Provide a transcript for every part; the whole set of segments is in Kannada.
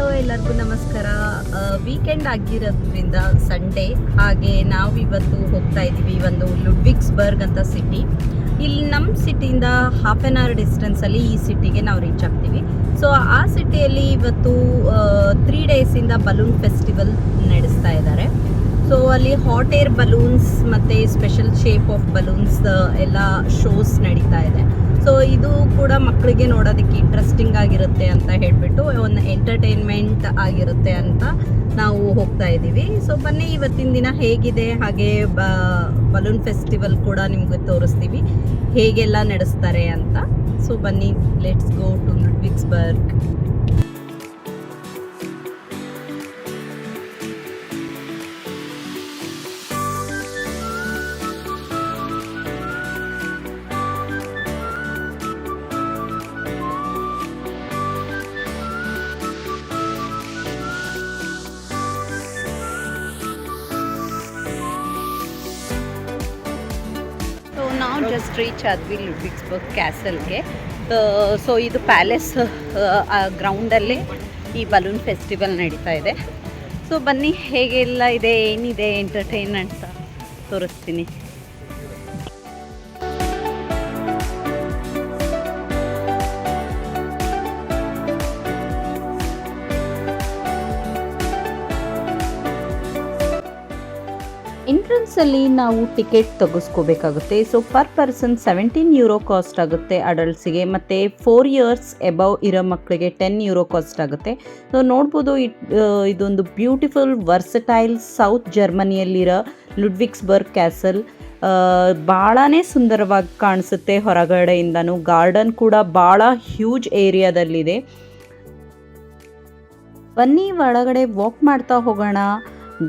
ಹಲೋ, ಎಲ್ಲರಿಗೂ ನಮಸ್ಕಾರ. ವೀಕೆಂಡ್ ಆಗಿರೋದ್ರಿಂದ ಸಂಡೇ, ಹಾಗೆ ನಾವು ಇವತ್ತು ಹೋಗ್ತಾ ಇದ್ದೀವಿ ಒಂದು ಲುಡ್ವಿಗ್ಸ್ಬರ್ಗ್ ಅಂತ ಸಿಟಿ. ಇಲ್ಲಿ ನಮ್ಮ ಸಿಟಿಯಿಂದ ಹಾಫ್ ಆನ್ ಅವರ್ ಡಿಸ್ಟೆನ್ಸಲ್ಲಿ ಈ ಸಿಟಿಗೆ ನಾವು ರೀಚ್ ಆಗ್ತೀವಿ. ಸೊ ಆ ಸಿಟಿಯಲ್ಲಿ ಇವತ್ತು 3 ಡೇಸಿಂದ ಬಲೂನ್ ಫೆಸ್ಟಿವಲ್ ನಡೆಸ್ತಾ ಇದ್ದಾರೆ. ಸೊ ಅಲ್ಲಿ ಹಾಟ್ ಏರ್ ಬಲೂನ್ಸ್ ಮತ್ತು ಸ್ಪೆಷಲ್ ಶೇಪ್ ಆಫ್ ಬಲೂನ್ಸ್ ಎಲ್ಲ ಶೋಸ್ ನಡೀತಾ ಇದೆ. ಸೊ ಇದು ಕೂಡ ಮಕ್ಕಳಿಗೆ ನೋಡೋದಕ್ಕೆ ಇಂಟ್ರೆಸ್ಟಿಂಗ್ ಆಗಿರುತ್ತೆ ಅಂತ ಹೇಳಿಬಿಟ್ಟು ಒಂದು ಎಂಟರ್ಟೈನ್ಮೆಂಟ್ ಆಗಿರುತ್ತೆ ಅಂತ ನಾವು ಹೋಗ್ತಾ ಇದ್ದೀವಿ. ಸೊ ಬನ್ನಿ ಇವತ್ತಿನ ದಿನ ಹೇಗಿದೆ, ಹಾಗೆ ಬಲೂನ್ ಫೆಸ್ಟಿವಲ್ ಕೂಡ ನಿಮ್ಗೆ ತೋರಿಸ್ತೀವಿ ಹೇಗೆಲ್ಲ ನಡೆಸ್ತಾರೆ ಅಂತ. ಸೊ ಬನ್ನಿ, ಲೆಟ್ಸ್ ಗೋ ಟು ಲುಡ್ವಿಗ್ಸ್ಬರ್ಗ್. ನಾವು ಜಸ್ಟ್ ರೀಚ್ ಆದ್ವಿ ಲುಡ್ವಿಗ್ಸ್ಬರ್ಗ್ ಕ್ಯಾಸಲ್ಗೆ. ಸೊ ಇದು ಪ್ಯಾಲೇಸ್ ಗ್ರೌಂಡಲ್ಲಿ ಈ ಬಲೂನ್ ಫೆಸ್ಟಿವಲ್ ನಡೀತಾ ಇದೆ. ಸೊ ಬನ್ನಿ ಹೇಗೆಲ್ಲ ಇದೆ, ಏನಿದೆ ಎಂಟರ್ಟೈನ್ಮೆಂಟ್ ಅಂತ ತೋರಿಸ್ತೀನಿ. ಎಂಟ್ರೆನ್ಸಲ್ಲಿ ನಾವು ಟಿಕೆಟ್ ತೆಗೆಸ್ಕೋಬೇಕಾಗುತ್ತೆ. ಸೊ ಪರ್ ಪರ್ಸನ್ €17 ಕಾಸ್ಟ್ ಆಗುತ್ತೆ ಅಡಲ್ಟ್ಸಿಗೆ, ಮತ್ತು 4 ಇಯರ್ಸ್ ಎಬವ್ ಇರೋ ಮಕ್ಕಳಿಗೆ €10 ಕಾಸ್ಟ್ ಆಗುತ್ತೆ. ಸೊ ನೋಡ್ಬೋದು, ಇದೊಂದು ಬ್ಯೂಟಿಫುಲ್ ವರ್ಸಟೈಲ್ ಸೌತ್ ಜರ್ಮನಿಯಲ್ಲಿರೋ ಲುಡ್ವಿಗ್ಸ್ಬರ್ಗ್ ಕ್ಯಾಸಲ್. ಭಾಳನೇ ಸುಂದರವಾಗಿ ಕಾಣಿಸುತ್ತೆ ಹೊರಗಡೆಯಿಂದನೂ. ಗಾರ್ಡನ್ ಕೂಡ ಭಾಳ ಹ್ಯೂಜ್ ಏರಿಯಾದಲ್ಲಿದೆ. ಬನ್ನಿ ಒಳಗಡೆ ವಾಕ್ ಮಾಡ್ತಾ ಹೋಗೋಣ,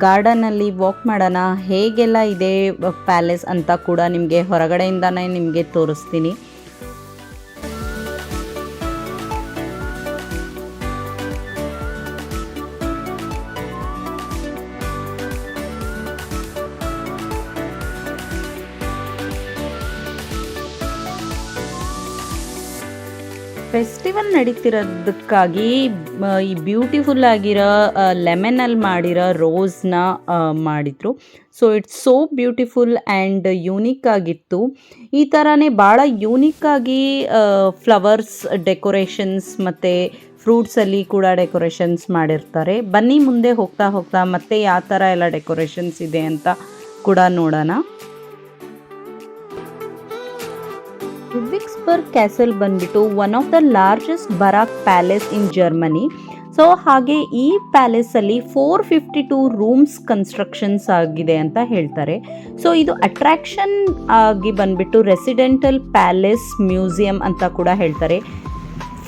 ಗಾರ್ಡನಲ್ಲಿ ವಾಕ್ ಮಾಡೋಣ. ಹೇಗೆಲ್ಲ ಇದೆ ಪ್ಯಾಲೇಸ್ ಅಂತ ಕೂಡ ನಿಮಗೆ ಹೊರಗಡೆಯಿಂದನೇ ನಿಮಗೆ ತೋರಿಸ್ತೀನಿ. ಫೆಸ್ಟಿವಲ್ ನಡೀತಿರೋದಕ್ಕಾಗಿ ಈ ಬ್ಯೂಟಿಫುಲ್ ಆಗಿರೋ ಲೆಮನಲ್ಲಿ ಮಾಡಿರೋ ರೋಸ್ನ ಮಾಡಿದರು. So it's so beautiful and unique ಆಗಿತ್ತು. ಈ ಥರನೇ ಭಾಳ ಯೂನಿಕ್ಕಾಗಿ ಫ್ಲವರ್ಸ್ ಡೆಕೋರೇಷನ್ಸ್ ಮತ್ತು ಫ್ರೂಟ್ಸಲ್ಲಿ ಕೂಡ ಡೆಕೋರೇಷನ್ಸ್ ಮಾಡಿರ್ತಾರೆ. ಬನ್ನಿ ಮುಂದೆ ಹೋಗ್ತಾ ಹೋಗ್ತಾ ಮತ್ತೆ ಯಾವ ಥರ ಎಲ್ಲ ಡೆಕೋರೇಷನ್ಸ್ ಇದೆ ಅಂತ ಕೂಡ ನೋಡೋಣ. ಲುಡ್ವಿಗ್ಸ್ಬರ್ಗ್ ಕ್ಯಾಸಲ್ ಬಂದ್ಬಿಟ್ಟು one of the largest baroque palace in Germany. So ಹಾಗೆ ಈ ಪ್ಯಾಲೇಸಲ್ಲಿ 452 ರೂಮ್ಸ್ ಕನ್ಸ್ಟ್ರಕ್ಷನ್ಸ್ ಆಗಿದೆ ಅಂತ ಹೇಳ್ತಾರೆ. ಸೊ ಇದು ಅಟ್ರಾಕ್ಷನ್ ಆಗಿ ಬಂದ್ಬಿಟ್ಟು ರೆಸಿಡೆಂಟಲ್ ಪ್ಯಾಲೇಸ್ ಮ್ಯೂಸಿಯಂ ಅಂತ ಕೂಡ ಹೇಳ್ತಾರೆ,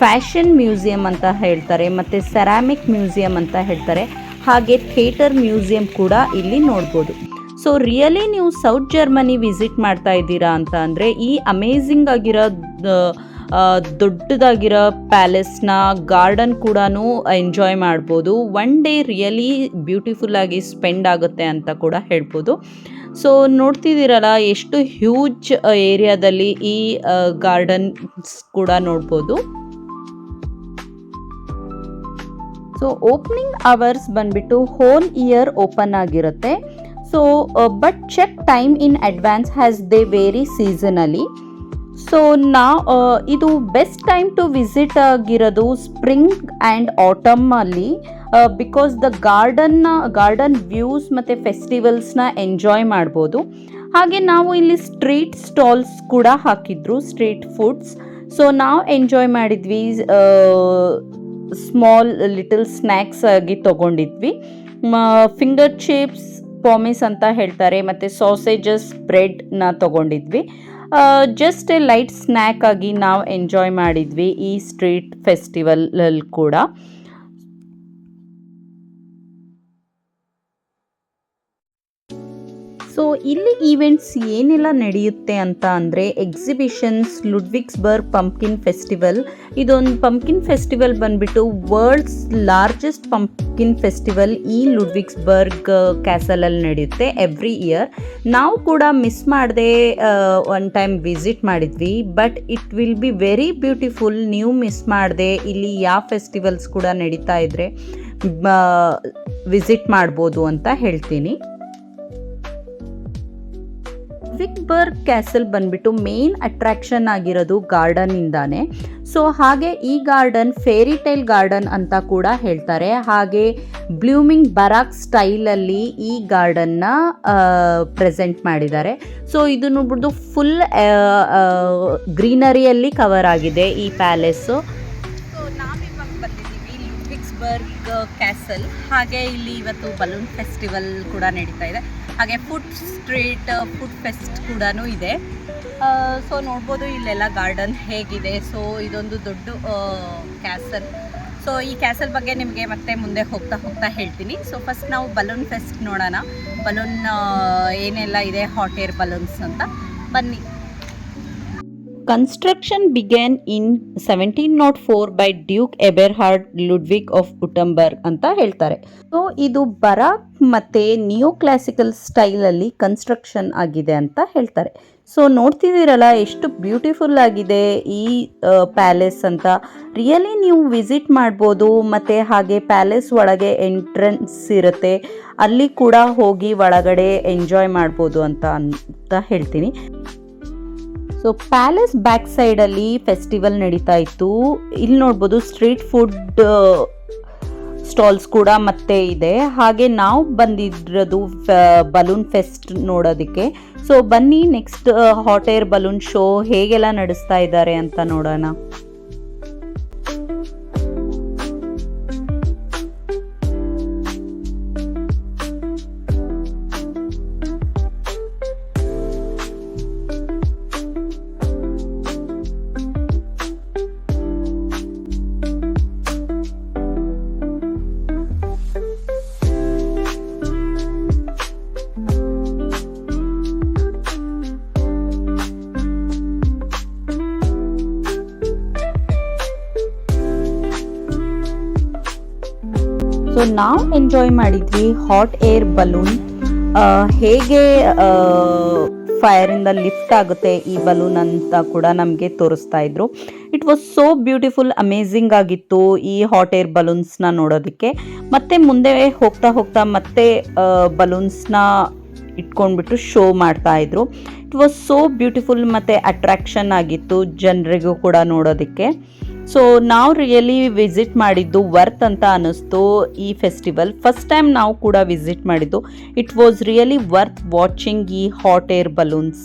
ಫ್ಯಾಷನ್ ಮ್ಯೂಸಿಯಂ ಅಂತ ಹೇಳ್ತಾರೆ, ಮತ್ತು ಸೆರಾಮಿಕ್ ಮ್ಯೂಸಿಯಂ ಅಂತ ಹೇಳ್ತಾರೆ. ಹಾಗೆ ಥಿಯೇಟರ್ ಮ್ಯೂಸಿಯಂ ಕೂಡ ಇಲ್ಲಿ ನೋಡ್ಬೋದು. ಸೊ ರಿಯಲಿ ನೀವು ಸೌತ್ ಜರ್ಮನಿ ವಿಸಿಟ್ ಮಾಡ್ತಾ ಇದ್ದೀರಾ ಅಂತ ಅಂದರೆ ಈ ಅಮೇಝಿಂಗ್ ಆಗಿರೋ ದೊಡ್ಡದಾಗಿರೋ ಪ್ಯಾಲೇಸ್ನ ಗಾರ್ಡನ್ ಕೂಡ ಎಂಜಾಯ್ ಮಾಡ್ಬೋದು. ಒನ್ ಡೇ ರಿಯಲಿ ಬ್ಯೂಟಿಫುಲ್ಲಾಗಿ ಸ್ಪೆಂಡ್ ಆಗುತ್ತೆ ಅಂತ ಕೂಡ ಹೇಳ್ಬೋದು. ಸೊ ನೋಡ್ತಿದ್ದೀರಲ್ಲ ಎಷ್ಟು ಹ್ಯೂಜ್ ಏರಿಯಾದಲ್ಲಿ ಈ ಗಾರ್ಡನ್ಸ್ ಕೂಡ ನೋಡ್ಬೋದು. ಸೊ ಓಪನಿಂಗ್ ಅವರ್ಸ್ ಬಂದ್ಬಿಟ್ಟು ಹೋಲ್ ಇಯರ್ ಓಪನ್ ಆಗಿರುತ್ತೆ. So but check time in advance has they vary seasonally. So ಇದು ಬೆಸ್ಟ್ ಟೈಮ್ ಟು ವಿಸಿಟ್ ಆಗಿರೋದು ಸ್ಪ್ರಿಂಗ್ ಆ್ಯಂಡ್ ಆಟಮಲ್ಲಿ, ಬಿಕಾಸ್ ದ ಗಾರ್ಡನ್ ವ್ಯೂಸ್ ಮತ್ತು ಫೆಸ್ಟಿವಲ್ಸ್ನ ಎಂಜಾಯ್ ಮಾಡ್ಬೋದು. ಹಾಗೆ ನಾವು ಇಲ್ಲಿ ಸ್ಟ್ರೀಟ್ ಸ್ಟಾಲ್ಸ್ ಕೂಡ ಹಾಕಿದ್ರು, ಸ್ಟ್ರೀಟ್ ಫುಡ್ಸ್. ಸೊ ನಾವು ಎಂಜಾಯ್ ಮಾಡಿದ್ವಿ, ಸ್ಮಾಲ್ ಲಿಟಲ್ ಸ್ನ್ಯಾಕ್ಸ್ ಆಗಿ ತೊಗೊಂಡಿದ್ವಿ. ಫಿಂಗರ್ ಚಿಪ್ಸ್, ಪಾಮಿಸ್ ಅಂತ ಹೇಳ್ತಾರೆ, ಮತ್ತು ಸಾಸೇಜಸ್, ಬ್ರೆಡ್ನ ತೊಗೊಂಡಿದ್ವಿ. ಜಸ್ಟ್ ಎ ಲೈಟ್ ಸ್ನ್ಯಾಕ್ ಆಗಿ ನಾವು ಎಂಜಾಯ್ ಮಾಡಿದ್ವಿ ಈ ಸ್ಟ್ರೀಟ್ ಫೆಸ್ಟಿವಲಲ್ಲಿ ಕೂಡ. ಸೊ ಇಲ್ಲಿ ಈವೆಂಟ್ಸ್ ಏನೆಲ್ಲ ನಡೆಯುತ್ತೆ ಅಂತ ಅಂದರೆ ಎಕ್ಸಿಬಿಷನ್ಸ್, ಲುಡ್ವಿಗ್ಸ್ಬರ್ಗ್ ಪಂಪ್ಕಿನ್ ಫೆಸ್ಟಿವಲ್. ಇದೊಂದು ಪಂಪ್ಕಿನ್ ಫೆಸ್ಟಿವಲ್ ಬಂದ್ಬಿಟ್ಟು ವರ್ಲ್ಡ್ಸ್ ಲಾರ್ಜೆಸ್ಟ್ ಪಂಪ್ಕಿನ್ ಫೆಸ್ಟಿವಲ್ ಈ ಲುಡ್ವಿಗ್ಸ್ಬರ್ಗ್ ಕ್ಯಾಸಲಲ್ಲಿ ನಡೆಯುತ್ತೆ ಎವ್ರಿ ಇಯರ್. ನಾವು ಕೂಡ ಮಿಸ್ ಮಾಡದೆ ಒನ್ ಟೈಮ್ ವಿಸಿಟ್ ಮಾಡಿದ್ವಿ, but it will be very beautiful. ನೀವು ಮಿಸ್ ಮಾಡದೆ ಇಲ್ಲಿ ಯಾವ ಫೆಸ್ಟಿವಲ್ಸ್ ಕೂಡ ನಡೀತಾ ಇದ್ರೆ ವಿಸಿಟ್ ಮಾಡ್ಬೋದು ಅಂತ ಹೇಳ್ತೀನಿ. ಲುಡ್ವಿಗ್ಸ್ಬರ್ಗ್ ಕ್ಯಾಸಲ್ ಬಂದ್ಬಿಟ್ಟು ಮೇನ್ ಅಟ್ರಾಕ್ಷನ್ ಆಗಿರೋದು ಗಾರ್ಡನ್ ಇಂದಾನೆ. ಸೊ ಹಾಗೆ ಈ ಗಾರ್ಡನ್ ಫೇರಿ ಟೈಲ್ ಗಾರ್ಡನ್ ಅಂತ ಕೂಡ ಹೇಳ್ತಾರೆ. ಹಾಗೆ ಬ್ಲೂಮಿಂಗ್ ಬರಾಕ್ ಸ್ಟೈಲಲ್ಲಿ ಈ ಗಾರ್ಡನ್ನ ಪ್ರೆಸೆಂಟ್ ಮಾಡಿದ್ದಾರೆ. ಸೊ ಇದು ನೋಡ್ಬಿಟ್ಟು ಫುಲ್ ಗ್ರೀನರಿಯಲ್ಲಿ ಕವರ್ ಆಗಿದೆ ಈ ಪ್ಯಾಲೇಸು. ಸೊ ನಾವಿವಾಗ ಬಂದಿದ್ದೀವಿ ಲುಡ್ವಿಗ್ಸ್ಬರ್ಗ್ ಕ್ಯಾಸಲ್. ಹಾಗೆ ಇಲ್ಲಿ ಇವತ್ತು ಬಲೂನ್ ಫೆಸ್ಟಿವಲ್ ಕೂಡ ನಡೀತಾ ಇದೆ. ಹಾಗೆ ಫುಡ್ ಫೆಸ್ಟ್ ಕೂಡ ಇದೆ. ಸೊ ನೋಡ್ಬೋದು ಇಲ್ಲೆಲ್ಲ ಗಾರ್ಡನ್ ಹೇಗಿದೆ. ಸೊ ಇದೊಂದು ದೊಡ್ಡ ಕ್ಯಾಸಲ್. ಸೊ ಈ ಕ್ಯಾಸಲ್ ಬಗ್ಗೆ ನಿಮಗೆ ಮತ್ತೆ ಮುಂದೆ ಹೋಗ್ತಾ ಹೇಳ್ತೀನಿ. ಸೊ ಫಸ್ಟ್ ನಾವು ಬಲೂನ್ ಫೆಸ್ಟ್ ನೋಡೋಣ. ಬಲೂನ್ ಏನೆಲ್ಲ ಇದೆ, ಹಾಟ್ ಏರ್ ಬಲೂನ್ಸ್ ಅಂತ. ಬನ್ನಿ. Construction began in 1704 by Duke Eberhard Ludwig of Gutenberg ಅಂತ ಹೇಳ್ತಾರೆ. ಸೊ ಇದು ಬರಾಕ್ ಮತ್ತೆ ನಿಯೋ ಕ್ಲಾಸಿಕಲ್ ಸ್ಟೈಲಲ್ಲಿ ಕನ್ಸ್ಟ್ರಕ್ಷನ್ ಆಗಿದೆ ಅಂತ ಹೇಳ್ತಾರೆ. ಸೊ ನೋಡ್ತಿದ್ದೀರಲ್ಲ ಎಷ್ಟು ಬ್ಯೂಟಿಫುಲ್ ಆಗಿದೆ ಈ ಪ್ಯಾಲೇಸ್ ಅಂತ. ರಿಯಲಿ ನೀವು ವಿಸಿಟ್ ಮಾಡ್ಬೋದು. ಮತ್ತು ಹಾಗೆ ಪ್ಯಾಲೇಸ್ ಒಳಗೆ ಎಂಟ್ರೆನ್ಸ್ ಇರುತ್ತೆ, ಅಲ್ಲಿ ಕೂಡ ಹೋಗಿ ಒಳಗಡೆ ಎಂಜಾಯ್ ಮಾಡ್ಬೋದು ಅಂತ ಹೇಳ್ತೀನಿ. ಸೊ ಪ್ಯಾಲೇಸ್ ಬ್ಯಾಕ್ ಸೈಡಲ್ಲಿ ಫೆಸ್ಟಿವಲ್ ನಡೀತಾ ಇತ್ತು. ಇಲ್ಲಿ ನೋಡ್ಬೋದು ಸ್ಟ್ರೀಟ್ ಫುಡ್ ಸ್ಟಾಲ್ಸ್ ಕೂಡ ಮತ್ತೆ ಇದೆ. ಹಾಗೆ ನಾವು ಬಂದಿರೋದು ಬಲೂನ್ ಫೆಸ್ಟ್ ನೋಡೋದಕ್ಕೆ. ಸೊ ಬನ್ನಿ next hot air balloon show ಹೇಗೆಲ್ಲ ನಡೆಸ್ತಾ ಇದ್ದಾರೆ ಅಂತ ನೋಡೋಣ. ಸೊ ನಾವು ಎಂಜಾಯ್ ಮಾಡಿದ್ವಿ ಹಾಟ್ ಏರ್ ಬಲೂನ್. ಹೇಗೆ ಫೈರಿಂದ ಲಿಫ್ಟ್ ಆಗುತ್ತೆ ಈ ಬಲೂನ್ ಅಂತ ಕೂಡ ನಮಗೆ ತೋರಿಸ್ತಾ ಇದ್ರು. It was so beautiful, amazing ಆಗಿತ್ತು ಈ ಹಾಟ್ ಏರ್ ಬಲೂನ್ಸ್ನ ನೋಡೋದಕ್ಕೆ. ಮತ್ತೆ ಮುಂದೆ ಹೋಗ್ತಾ ಮತ್ತೆ ಬಲೂನ್ಸ್ನ ಇಟ್ಕೊಂಡ್ಬಿಟ್ಟು ಶೋ ಮಾಡ್ತಾ ಇದ್ರು. ಇಟ್ ವಾಸ್ ಸೋ ಬ್ಯೂಟಿಫುಲ್ ಮತ್ತು ಅಟ್ರಾಕ್ಷನ್ ಆಗಿತ್ತು ಜನರಿಗೂ ಕೂಡ ನೋಡೋದಕ್ಕೆ. ಸೊ ನಾವು ರಿಯಲಿ ವಿಸಿಟ್ ಮಾಡಿದ್ದು ವರ್ತ್ ಅಂತ ಅನ್ನಿಸ್ತು ಈ ಫೆಸ್ಟಿವಲ್. ಫಸ್ಟ್ ಟೈಮ್ ನಾವು ಕೂಡ ವಿಸಿಟ್ ಮಾಡಿದ್ದು. It was really worth watching ಈ hot air balloons.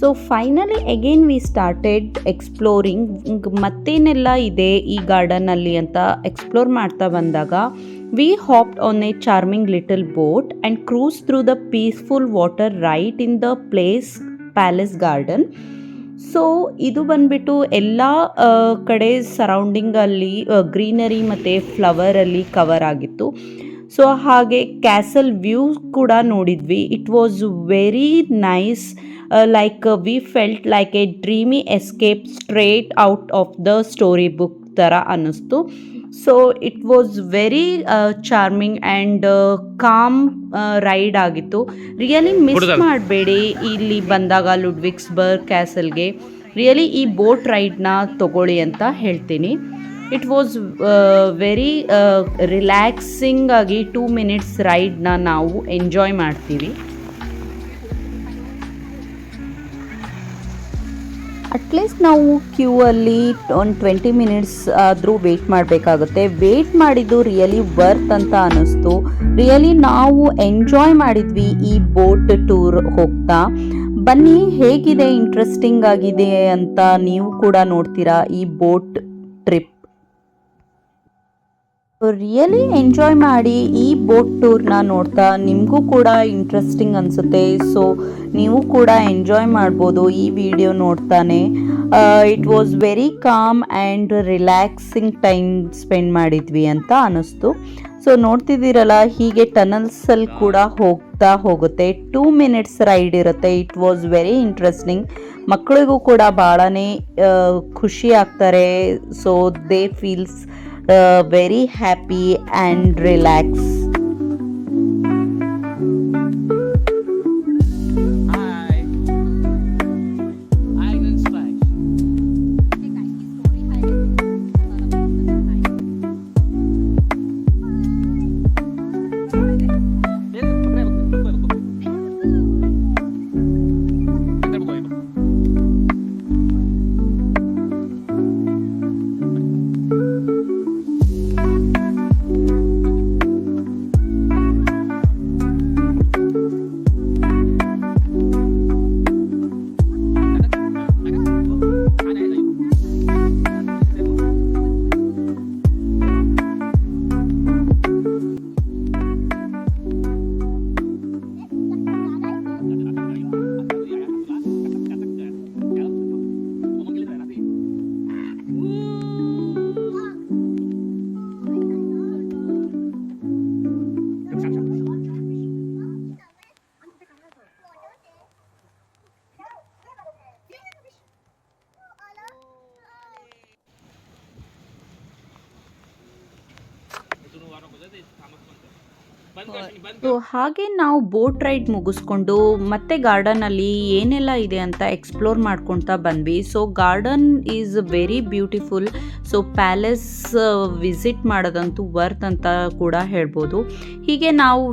So finally again we started exploring. ಮತ್ತೇನೆಲ್ಲ ಇದೆ ಈ ಗಾರ್ಡನಲ್ಲಿ ಅಂತ ಎಕ್ಸ್ಪ್ಲೋರ್ ಮಾಡ್ತಾ ಬಂದಾಗ we hopped on a charming little boat and cruise through the peaceful water right in the palace garden. So ಇದು ಬಂದ್ಬಿಟ್ಟು ಎಲ್ಲ ಕಡೆ ಸರೌಂಡಿಂಗಲ್ಲಿ ಗ್ರೀನರಿ ಮತ್ತು ಫ್ಲವರಲ್ಲಿ ಕವರ್ ಆಗಿತ್ತು. ಸೊ ಹಾಗೆ ಕ್ಯಾಸಲ್ ವ್ಯೂ ಕೂಡ ನೋಡಿದ್ವಿ. It was very nice. like we felt like a dreamy escape straight out of the storybook ತರ ಅನ್ನಿಸ್ತು. So it was very charming and calm ride ಆಗಿತ್ತು. ರಿಯಲಿ ಮಿಸ್ ಮಾಡಬೇಡಿ ಇಲ್ಲಿ ಬಂದಾಗ ಲುಡ್ವಿಗ್ಸ್ಬರ್ಗ್ ಕ್ಯಾಸಲ್ಗೆ. ರಿಯಲಿ ಈ ಬೋಟ್ ರೈಡ್ನ ತಗೊಳ್ಳಿ ಅಂತ ಹೇಳ್ತೀನಿ. ಇಟ್ ವಾಸ್ ವೆರಿ ರಿಲ್ಯಾಕ್ಸಿಂಗ್ ಆಗಿ 2 minutes ರೈಡ್ನ ನಾವು ಎಂಜಾಯ್ ಮಾಡ್ತೀವಿ. ಅಟ್ಲೀಸ್ಟ್ ನಾವು ಕ್ಯೂ ಅಲ್ಲಿ ಒಂದು 20 minutes ಆದರೂ ವೇಟ್ ಮಾಡಬೇಕಾಗುತ್ತೆ. ವೇಟ್ ಮಾಡಿದ್ದು ರಿಯಲಿ ವರ್ತ್ ಅಂತ ಅನ್ನಿಸ್ತು. ರಿಯಲಿ ನಾವು ಎಂಜಾಯ್ ಮಾಡಿದ್ವಿ ಈ ಬೋಟ್ ಟೂರ್ ಹೋಗ್ತಾ. ಬನ್ನಿ ಹೇಗಿದೆ, ಇಂಟ್ರೆಸ್ಟಿಂಗ್ ಆಗಿದೆ ಅಂತ ನೀವು ಕೂಡ ನೋಡ್ತೀರಾ ಈ ಬೋಟ್ ಟ್ರಿಪ್. ರಿಯಲಿ ಎಂಜಾಯ್ ಮಾಡಿ ಈ ಬೋಟ್ ಟೂರ್ನ ನೋಡ್ತಾ. ನಿಮಗೂ ಕೂಡ ಇಂಟ್ರೆಸ್ಟಿಂಗ್ ಅನಿಸುತ್ತೆ, ಸೊ ನೀವು ಕೂಡ ಎಂಜಾಯ್ ಮಾಡ್ಬೋದು ಈ ವಿಡಿಯೋ ನೋಡ್ತಾನೆ. It was very calm and relaxing time spend ಮಾಡಿದ್ವಿ ಅಂತ ಅನ್ನಿಸ್ತು. ಸೊ ನೋಡ್ತಿದ್ದೀರಲ್ಲ, ಹೀಗೆ ಟನಲ್ಸಲ್ಲಿ ಕೂಡ ಹೋಗುತ್ತೆ. 2 minutes ರೈಡ್ ಇರುತ್ತೆ. It was very interesting. ಮಕ್ಕಳಿಗೂ ಕೂಡ ಭಾಳನೇ ಖುಷಿ ಆಗ್ತಾರೆ. So they feels very happy and relaxed. So ಹಾಗೆ ನಾವು ಬೋಟ್ ರೈಡ್ ಮುಗಿಸ್ಕೊಂಡು ಮತ್ತೆ ಗಾರ್ಡನಲ್ಲಿ ಏನೆಲ್ಲ ಇದೆ ಅಂತ ಎಕ್ಸ್ಪ್ಲೋರ್ ಮಾಡ್ಕೊತಾ ಬಂದ್ವಿ. So garden is very beautiful. So palace visit ಮಾಡೋದಂತೂ ವರ್ತ್ ಅಂತ ಕೂಡ ಹೇಳ್ಬೋದು. ಹೀಗೆ ನಾವು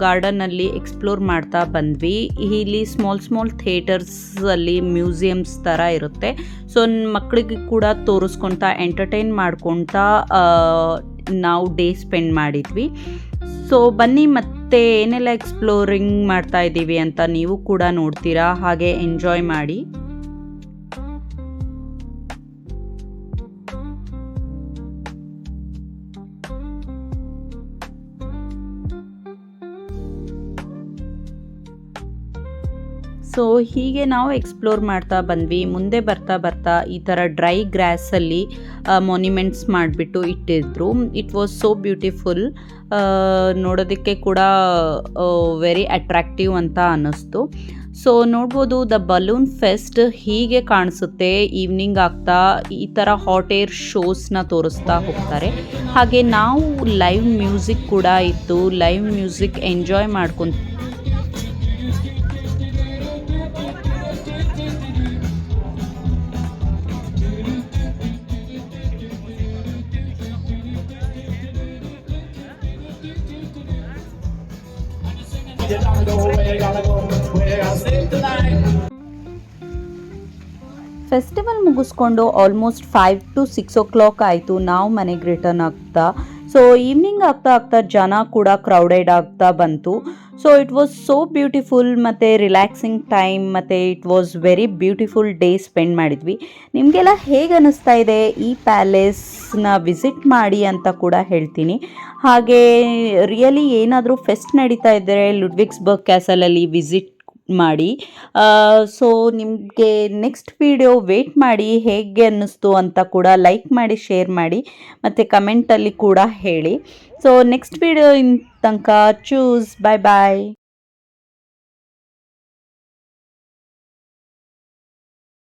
ಗಾರ್ಡನ್ನಲ್ಲಿ ಎಕ್ಸ್ಪ್ಲೋರ್ ಮಾಡ್ತಾ ಬಂದ್ವಿ. ಇಲ್ಲಿ ಸ್ಮಾಲ್ ಥಿಯೇಟರ್ಸಲ್ಲಿ ಮ್ಯೂಸಿಯಮ್ಸ್ ಥರ ಇರುತ್ತೆ. ಸೊ ಮಕ್ಕಳಿಗೆ ಕೂಡ ತೋರಿಸ್ಕೊತಾ ಎಂಟರ್ಟೈನ್ ಮಾಡ್ಕೊತಾ ನಾವು ಡೇ ಸ್ಪೆಂಡ್ ಮಾಡಿದ್ವಿ. ಸೊ ಬನ್ನಿ ಮತ್ತೆ ಏನೆಲ್ಲ ಎಕ್ಸ್ಪ್ಲೋರಿಂಗ್ ಮಾಡ್ತಾ ಇದ್ದೀವಿ ಅಂತ ನೀವು ಕೂಡ ನೋಡ್ತೀರಾ. ಹಾಗೆ ಎಂಜಾಯ್ ಮಾಡಿ. ಸೊ ಹೀಗೆ ನಾವು ಎಕ್ಸ್ಪ್ಲೋರ್ ಮಾಡ್ತಾ ಬಂದ್ವಿ. ಮುಂದೆ ಬರ್ತಾ ಈ ಥರ ಡ್ರೈ ಗ್ರಾಸಲ್ಲಿ ಮಾನ್ಯುಮೆಂಟ್ಸ್ ಮಾಡಿಬಿಟ್ಟು ಇಟ್ಟಿದ್ರು. It was so beautiful. ನೋಡೋದಕ್ಕೆ ಕೂಡ ವೆರಿ ಅಟ್ರಾಕ್ಟಿವ್ ಅಂತ ಅನ್ನಿಸ್ತು. ಸೊ ನೋಡ್ಬೋದು ದ ಬಲೂನ್ ಫೆಸ್ಟ್ ಹೀಗೆ ಕಾಣಿಸುತ್ತೆ. ಈವ್ನಿಂಗ್ ಆಗ್ತಾ ಈ ಥರ ಹಾಟ್ ಏರ್ ಶೋಸ್ನ ತೋರಿಸ್ತಾ ಹೋಗ್ತಾರೆ. ಹಾಗೆ ನಾವು ಲೈವ್ ಮ್ಯೂಸಿಕ್ ಕೂಡ ಇತ್ತು. ಲೈವ್ ಮ್ಯೂಸಿಕ್ ಎಂಜಾಯ್ ಮಾಡ್ಕೊಂಡು ಫೆಸ್ಟಿವಲ್ ಮುಗಿಸ್ಕೊಂಡು ಆಲ್ಮೋಸ್ಟ್ 5 to 6 o'clock ಆಯಿತು ನಾವು ಮನೆಗೆ ರಿಟರ್ನ್ ಆಗ್ತಾ. ಸೊ ಈವ್ನಿಂಗ್ ಆಗ್ತಾ ಜನ ಕೂಡ ಕ್ರೌಡೆಡ್ ಆಗ್ತಾ ಬಂತು. So it was so beautiful ಮತ್ತು ರಿಲ್ಯಾಕ್ಸಿಂಗ್ ಟೈಮ್ ಮತ್ತು it was very beautiful day spend ಮಾಡಿದ್ವಿ. ನಿಮಗೆಲ್ಲ ಹೇಗೆ ಅನ್ನಿಸ್ತಾ ಇದೆ ಈ ಪ್ಯಾಲೇಸ್ನ ವಿಸಿಟ್ ಮಾಡಿ ಅಂತ ಕೂಡ ಹೇಳ್ತೀನಿ. ಹಾಗೆ ರಿಯಲಿ ಏನಾದರೂ ಫೆಸ್ಟ್ ನಡೀತಾ ಇದ್ದರೆ ಲುಡ್ವಿಗ್ಸ್ಬರ್ಗ್ ಕ್ಯಾಸಲಲ್ಲಿ ವಿಸಿಟ್ ಮಾಡಿ. ಸೊ ನಿಮಗೆ ನೆಕ್ಸ್ಟ್ ವಿಡಿಯೋ ವೇಟ್ ಮಾಡಿ ಹೇಗೆ ಅನ್ನಿಸ್ತು ಅಂತ ಕೂಡ ಲೈಕ್ ಮಾಡಿ, ಶೇರ್ ಮಾಡಿ ಮತ್ತು ಕಮೆಂಟಲ್ಲಿ ಕೂಡ ಹೇಳಿ. ಸೊ ನೆಕ್ಸ್ಟ್ ವಿಡಿಯೋ ತನಕ ಚೂಸ್. ಬಾಯ್ ಬಾಯ್.